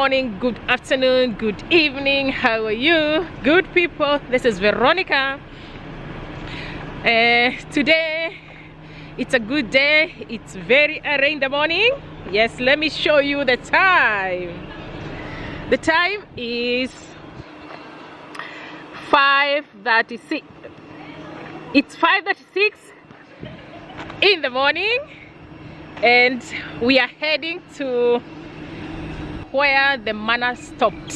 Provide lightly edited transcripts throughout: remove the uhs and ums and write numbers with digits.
morning, good afternoon, good evening. How are you, good people? This is Veronica. Today it's a good day. It's very early in the morning. Yes, let me show you the time. The time is 5:36. It's 5:36 in the morning, and we are heading to where the manna stopped.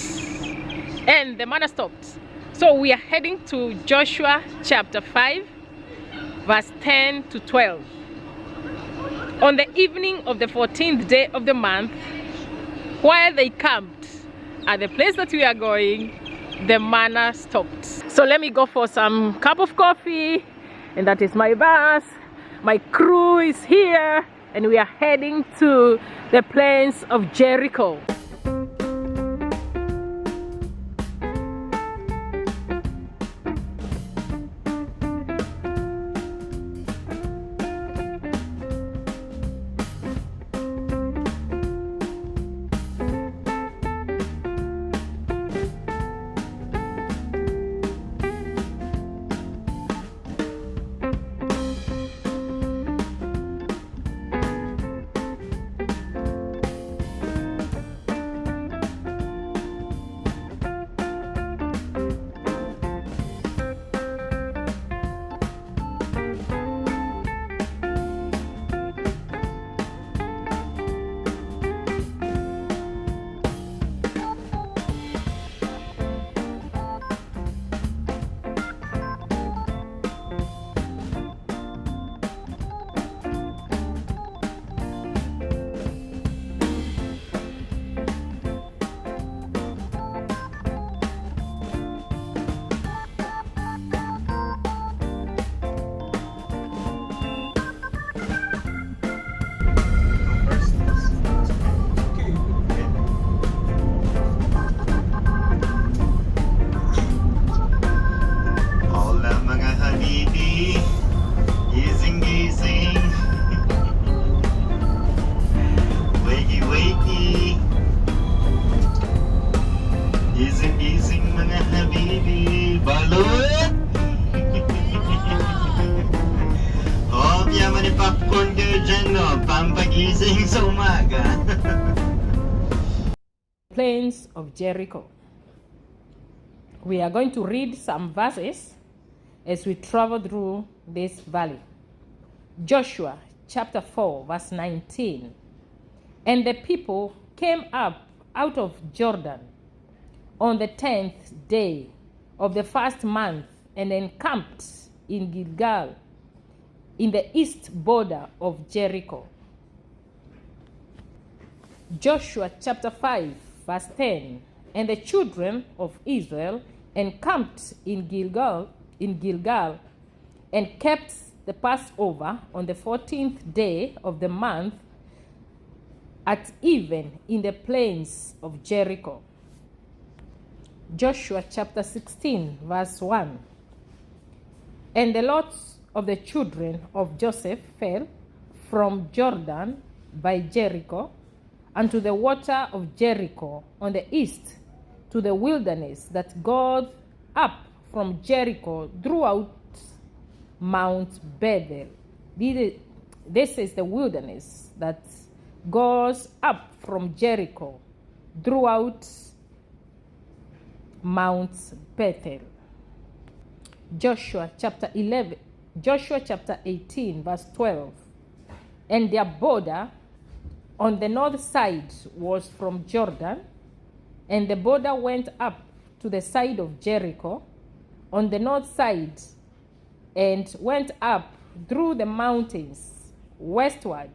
And the manna stopped. So we are heading to Joshua chapter 5, verse 10 to 12. On the evening of the 14th day of the month, while they camped at the place that we are going, the manna stopped. So let me go for some cup of coffee, and that is my bus. My crew is here, and we are heading to the plains of Jericho. Plains of Jericho. We are going to read some verses as we travel through this valley. Joshua chapter 4 verse 19. And the people came up out of Jordan on the 10th day of the first month and encamped in Gilgal in the east border of Jericho. Joshua chapter 5 verse 10. And the children of Israel encamped in Gilgal and kept the Passover on the 14th day of the month at even in the plains of Jericho. Joshua chapter 16 verse 1. And the lots of the children of Joseph fell from Jordan by Jericho unto the water of Jericho on the east, to the wilderness that goeth up from Jericho throughout Mount Bethel. This is the wilderness that goes up from Jericho throughout Mount Bethel. Joshua chapter 18 verse 12. And their border on the north side was from Jordan, and the border went up to the side of Jericho on the north side, and went up through the mountains westward,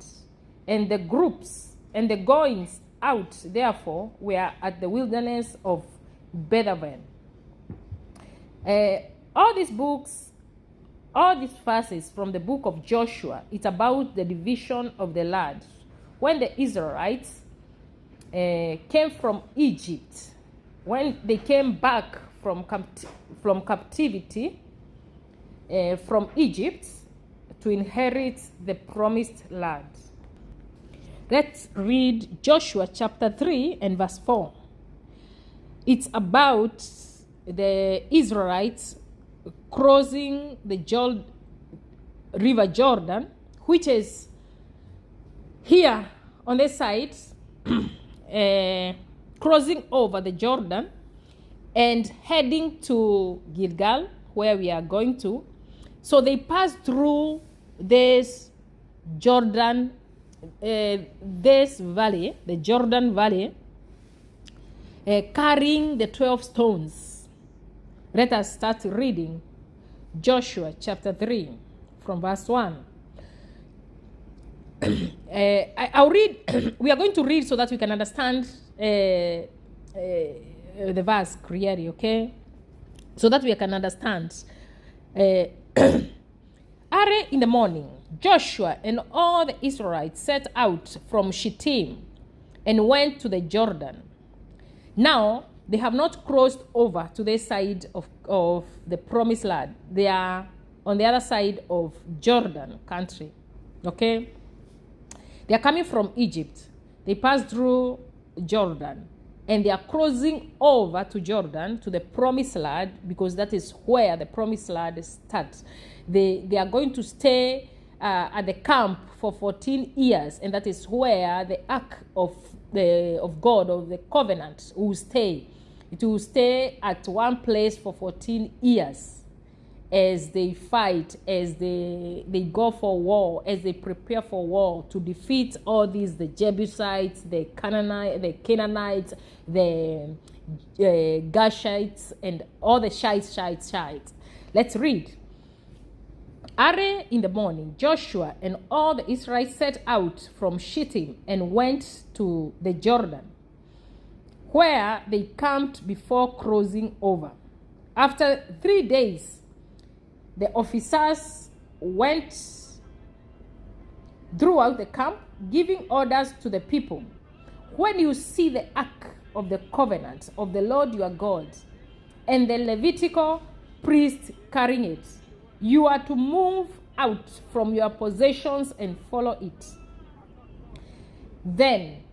and the groups and the goings out therefore were at the wilderness of Bethaven. All these verses from the book of Joshua, it's about the division of the land. When the Israelites came from Egypt, when they came back from captivity from Egypt to inherit the promised land. Let's read Joshua chapter 3 and verse 4. It's about the Israelites crossing the River Jordan, which is here on this side, crossing over the Jordan and heading to Gilgal, where we are going to. So they passed through this Jordan, this valley, the Jordan Valley, carrying the 12 stones. Let us start reading Joshua chapter 3 from verse 1. I'll read. We are going to read so that we can understand the verse clearly, okay? So that we can understand. Early in the morning, Joshua and all the Israelites set out from Shittim and went to the Jordan. Now, they have not crossed over to the side of the promised land. They are on the other side of Jordan country, okay? They are coming from Egypt. They passed through Jordan, and they are crossing over to Jordan, to the promised land, because that is where the promised land starts. They are going to stay at the camp for 14 years, and that is where the ark of God, of the covenant, will stay. It will stay at one place for 14 years as they fight, as they go for war, as they prepare for war to defeat all these, the Jebusites, the Canaanites, the Gashites, and all the Shites. Let's read. Early in the morning, Joshua and all the Israelites set out from Shittim and went to the Jordan, where they camped before crossing over. After 3 days, the officers went throughout the camp, giving orders to the people. When you see the ark of the covenant of the Lord your God and the Levitical priest carrying it, you are to move out from your possessions and follow it. Then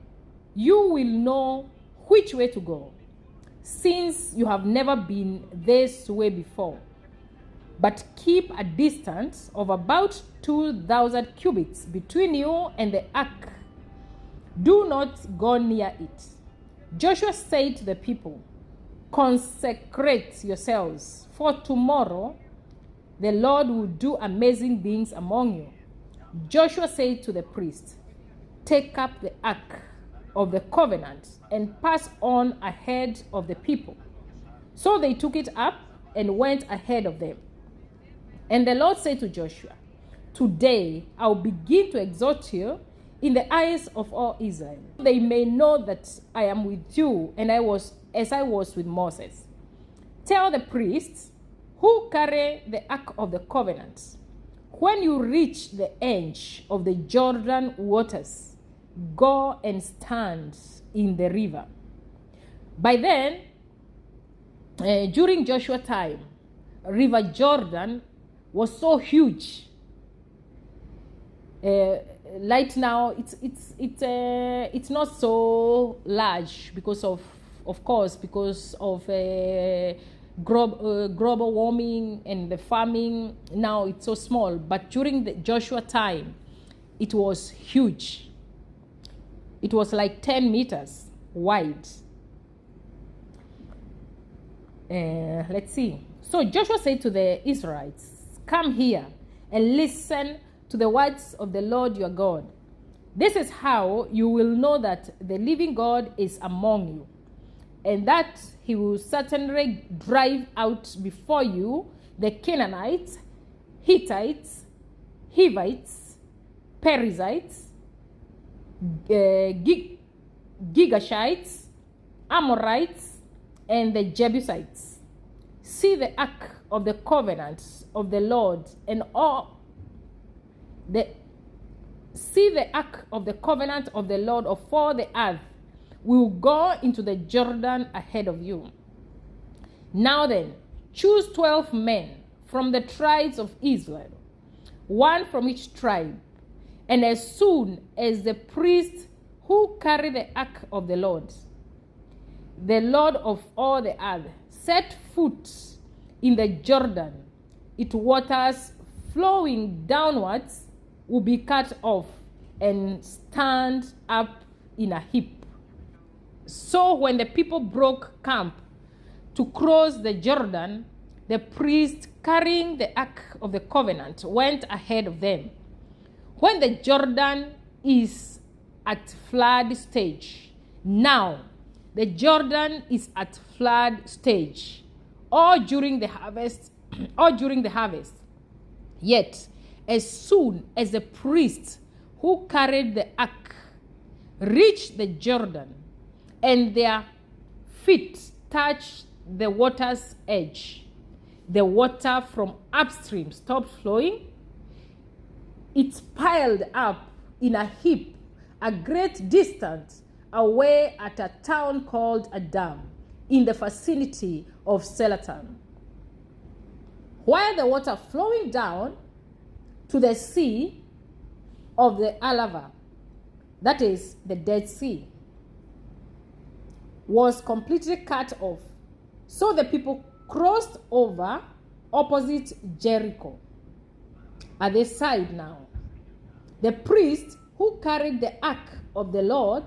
you will know which way to go, since you have never been this way before. But keep a distance of about 2,000 cubits between you and the ark. Do not go near it. Joshua said to the people, consecrate yourselves, for tomorrow the Lord will do amazing things among you. Joshua said to the priest, take up the ark of the covenant and pass on ahead of the people. So they took it up and went ahead of them. And the Lord said to Joshua, today I will begin to exhort you in the eyes of all Israel. They may know that I am with you, and as I was with Moses. Tell the priests who carry the ark of the covenant, when you reach the edge of the Jordan waters, go and stand in the river. By then, during Joshua's time, River Jordan was so huge. Right now, it's not so large because of global warming and the farming. Now it's so small, but during the Joshua time, it was huge. It was like 10 meters wide. Let's see. So Joshua said to the Israelites, come here and listen to the words of the Lord your God. This is how you will know that the living God is among you, and that he will certainly drive out before you the Canaanites, Hittites, Hivites, Perizzites, Gigashites, Amorites, and the Jebusites. See the ark of the covenant of the Lord and all see the ark of the covenant of the Lord of all the earth will go into the Jordan ahead of you. Now then, choose 12 men from the tribes of Israel, one from each tribe, and as soon as the priests who carry the ark of the Lord the Lord of all the earth, set foot in the Jordan, its waters flowing downwards will be cut off and stand up in a heap. So when the people broke camp to cross the Jordan, the priest carrying the Ark of the Covenant went ahead of them. When the Jordan is at flood stage, now the Jordan is at flood stage, or during the harvest, Yet, as soon as the priest who carried the ark reached the Jordan, and their feet touched the water's edge, the water from upstream stopped flowing. It piled up in a heap a great distance away at a town called Adam, in the vicinity of Selatan. While the water flowing down to the sea of the Alava, that is the Dead Sea, was completely cut off. So the people crossed over opposite Jericho. At the side now, the priest who carried the ark of the Lord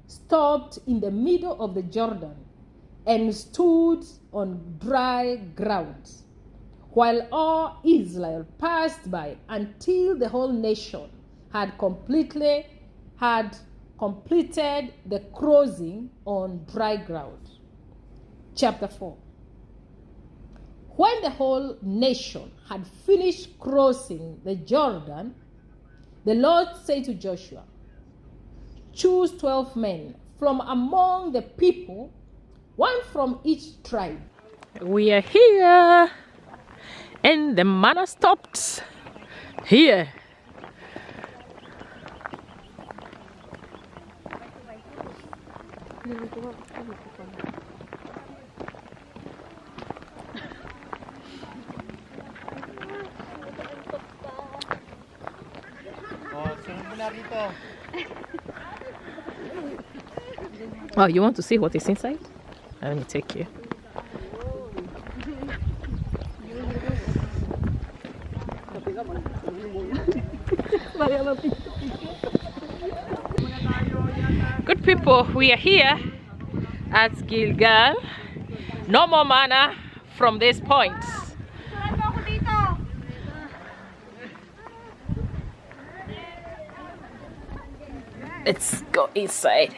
stopped in the middle of the Jordan and stood on dry ground, while all Israel passed by until the whole nation had completed the crossing on dry ground. Chapter 4. When the whole nation had finished crossing the Jordan, the Lord said to Joshua, "Choose 12 men from among the people, one from each tribe." We are here, and the manna stopped here. Oh, you want to see what is inside? Let me take you. Good people, we are here at Gilgal. No more manna from this point. Let's go inside.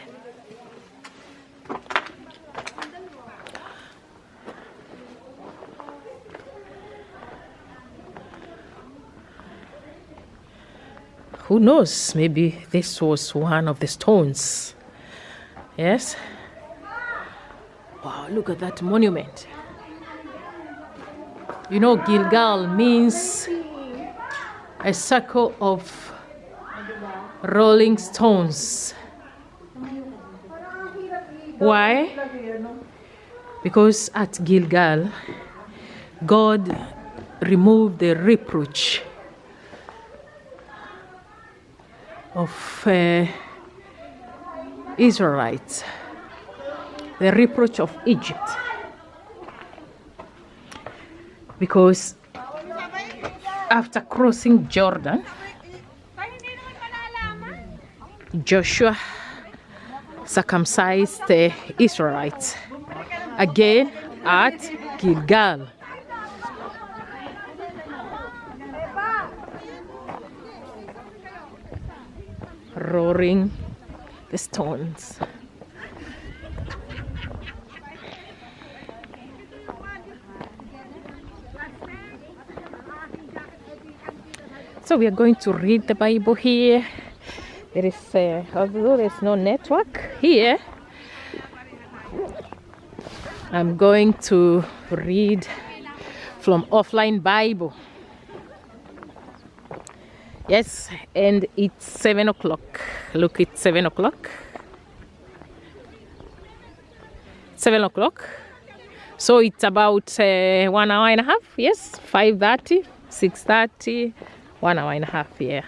Who knows? Maybe this was one of the stones. Yes? Wow, look at that monument. You know, Gilgal means a circle of rolling stones. Why? Because at Gilgal, God removed the reproach of Israelites, the reproach of Egypt, because after crossing Jordan, Joshua circumcised the Israelites again at Gilgal. Roaring the stones. So we are going to read the Bible here. There is, although there's no network here, I'm going to read from offline Bible. Yes, and it's 7 o'clock. Look, it's 7 o'clock. 7 o'clock. So it's about 1 hour and a half. Yes, 5:30, 6:30, 1 hour and a half. Yeah.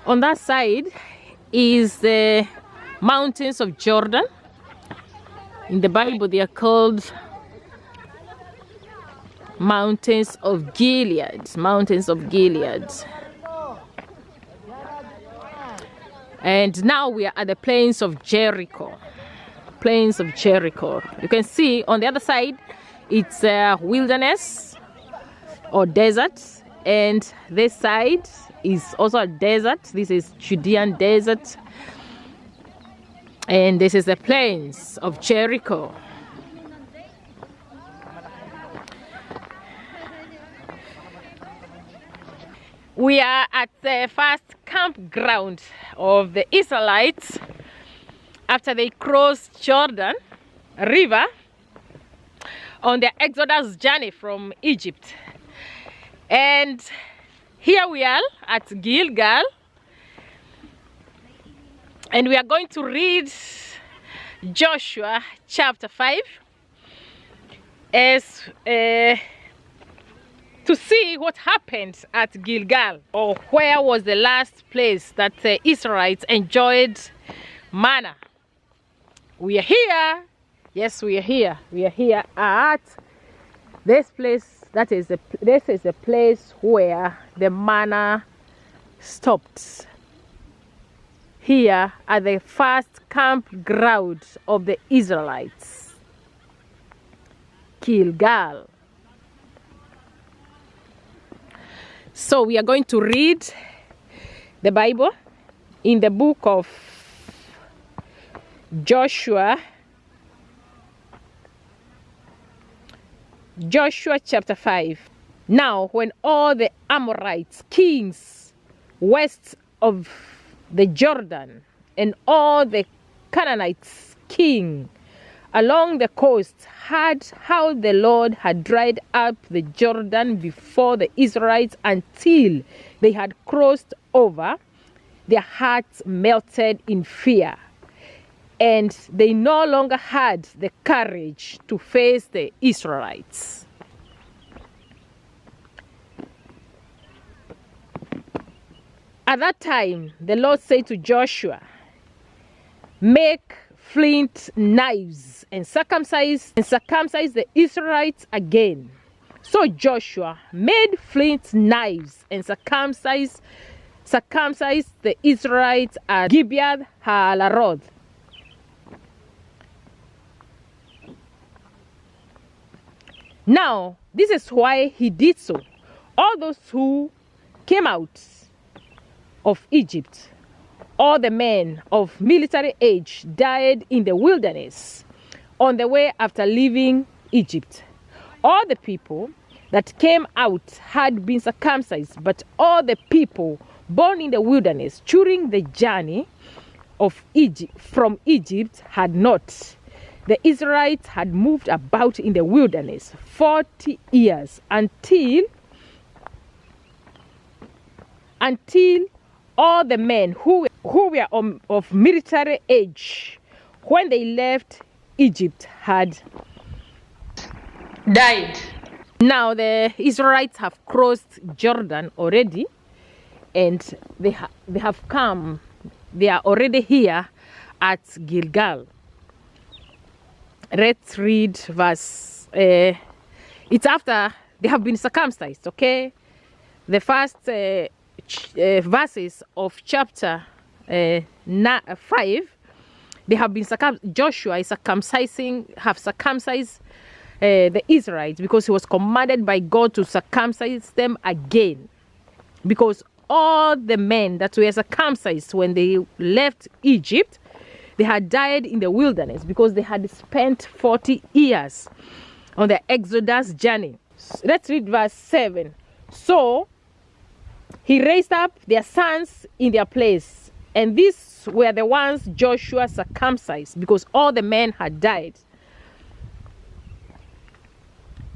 On that side is the mountains of Jordan. In the Bible, they are called mountains of Gilead. Mountains of Gilead. And now we are at the plains of Jericho. Plains of Jericho. You can see on the other side, it's a wilderness or desert. And this side is also a desert. This is Judean desert. And this is the plains of Jericho. We are at the first campground of the Israelites after they crossed Jordan River on their Exodus journey from Egypt. And here we are at Gilgal, and we are going to read Joshua chapter 5 as to see what happened at Gilgal, or where was the last place that the Israelites enjoyed manna. We are here. Yes, we are here. We are here at this place. This is the place where the manna stopped. Here at the first campground of the Israelites, Gilgal. So we are going to read the Bible in the book of Joshua chapter 5. Now when all the Amorites, kings west of the Jordan, and all the Canaanites, king along the coast, heard how the Lord had dried up the Jordan before the Israelites until they had crossed over, their hearts melted in fear, and they no longer had the courage to face the Israelites. At that time, the Lord said to Joshua, "Make flint knives and circumcise the Israelites again." So Joshua made flint knives and circumcised the Israelites at Gibeath Haalaroth. Now, this is why he did so. All those who came out of Egypt, all the men of military age, died in the wilderness on the way after leaving Egypt. All the people that came out had been circumcised, but all the people born in the wilderness during the journey of Egypt from Egypt had not. The Israelites had moved about in the wilderness 40 years until all the men who were of military age when they left Egypt had died. Now the Israelites have crossed Jordan already, and they have come. They are already here at Gilgal. Let's read verse. It's after they have been circumcised. Okay, the first verses of chapter 5. They have been circumcised. Joshua is circumcised the Israelites because he was commanded by God to circumcise them again, because all the men that were circumcised when they left Egypt, they had died in the wilderness because they had spent 40 years on the Exodus journey. Let's read verse 7. So he raised up their sons in their place, and these were the ones Joshua circumcised because all the men had died.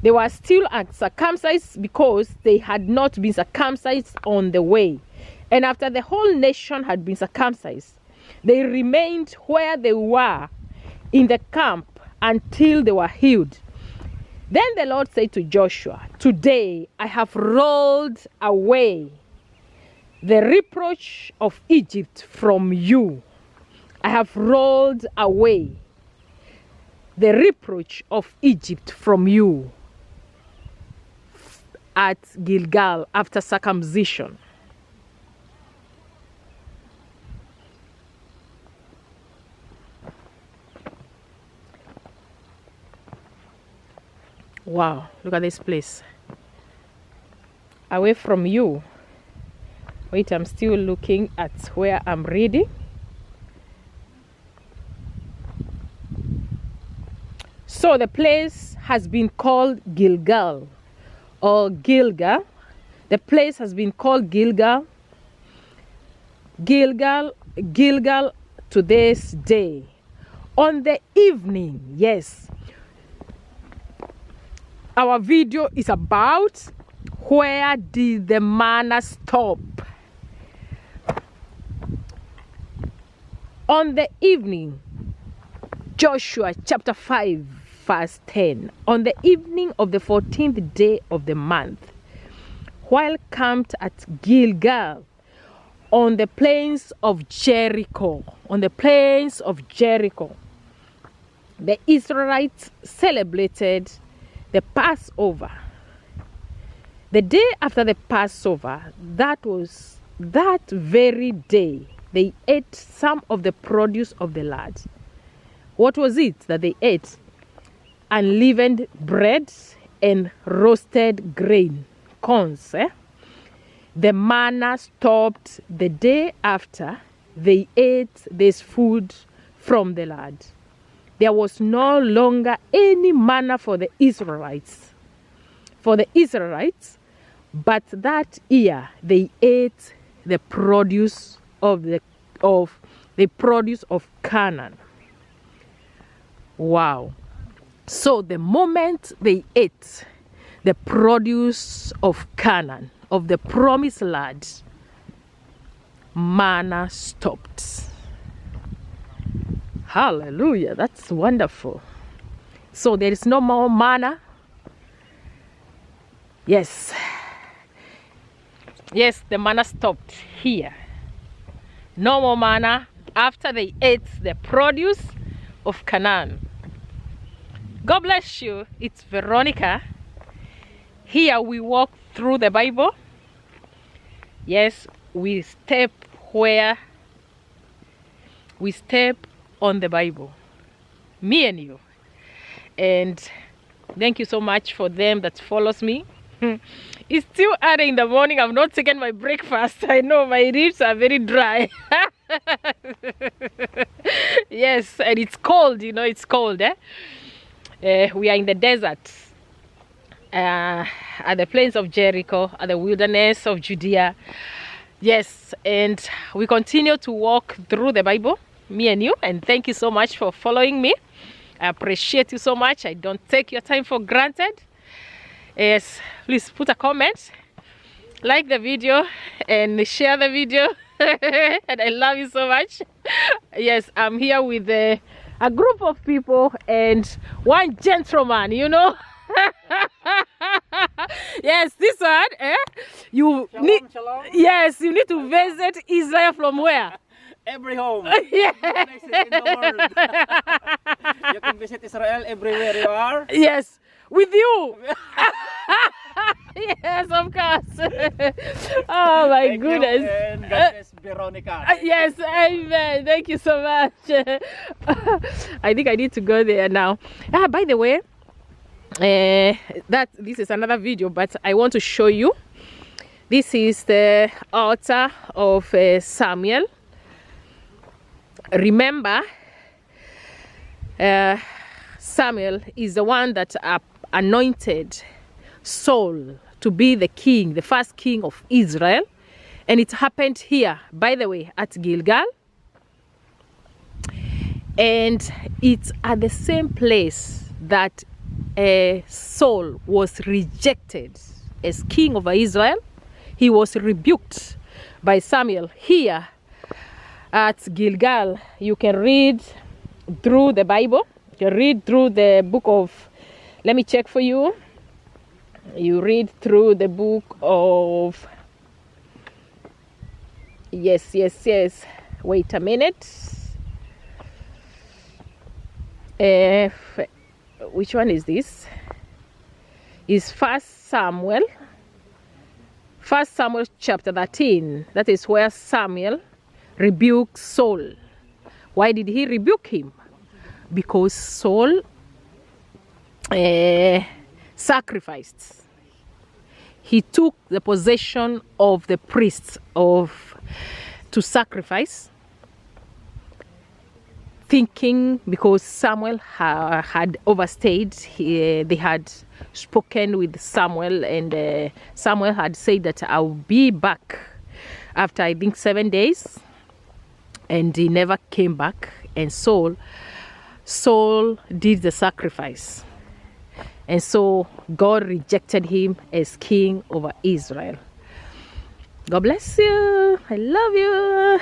They were still circumcised because they had not been circumcised on the way. And after the whole nation had been circumcised, they remained where they were in the camp until they were healed. Then the Lord said to Joshua, "Today I have rolled away The reproach of Egypt from you. I have rolled away the reproach of Egypt from you at Gilgal after circumcision. Wow, look at this place. Away from you. Wait, I'm still looking at where I'm reading. So the place has been called Gilgal or Gilgal. The place has been called Gilgal. Gilgal to this day. On the evening, yes. Our video is about where did the manna stop? On the evening, Joshua chapter 5 verse 10. On the evening of the 14th day of the month, while camped at Gilgal on the plains of Jericho, the Israelites celebrated the Passover. The day after the Passover, that very day, they ate some of the produce of the land. What was it that they ate? Unleavened bread and roasted grain, corns. The manna stopped the day after they ate this food from the land. There was no longer any manna for the Israelites. But that year they ate the produce of Canaan. Wow. So the moment they ate the produce of Canaan, of the promised land, manna stopped. Hallelujah, that's wonderful. So there is no more manna. Yes, the manna stopped here. No more manna after they ate the produce of Canaan. God bless you. It's Veronica. Here we walk through the Bible. Yes, we step on the Bible, me and you. And thank you so much for them that follows me. It's still early in the morning. I've not taken my breakfast. I know my ribs are very dry. Yes, and it's cold, it's cold. We are in the desert, at the plains of Jericho, at the wilderness of Judea. Yes, and we continue to walk through the Bible, me and you. And thank you so much for following me. I appreciate you so much. I don't take your time for granted. Yes, please put a comment, like the video, and share the video. And I love you so much. Yes, I'm here with a group of people and one gentleman, Yes, this one, you Shalom, need, shalom. yes, you need to visit Israel from where? Every home. Yeah. Places in the world. You can visit Israel everywhere you are. Yes, with you. Yes, of course. Oh my Thank goodness. You, and that is Veronica. Yes, amen. Thank you so much. I think I need to go there now. By the way, this is another video, but I want to show you. This is the altar of Samuel. Remember, Samuel is the one that anointed Saul to be the king, the first king of Israel. And it happened here, by the way, at Gilgal. And it's at the same place that Saul was rejected as king over Israel. He was rebuked by Samuel. Here at Gilgal, you can read through the Bible. You can read through the book of, let me check for you. You read through the book of Yes, yes, yes. Wait a minute. Which one is this? Is First Samuel chapter 13. That is where Samuel rebuked Saul. Why did he rebuke him? Because Saul sacrificed. He took the possession of the priests to sacrifice, thinking because Samuel had overstayed. They had spoken with Samuel, and Samuel had said that I'll be back after, I think, 7 days, and he never came back. And Saul did the sacrifice, and so God rejected him as king over Israel. God bless you. I love you.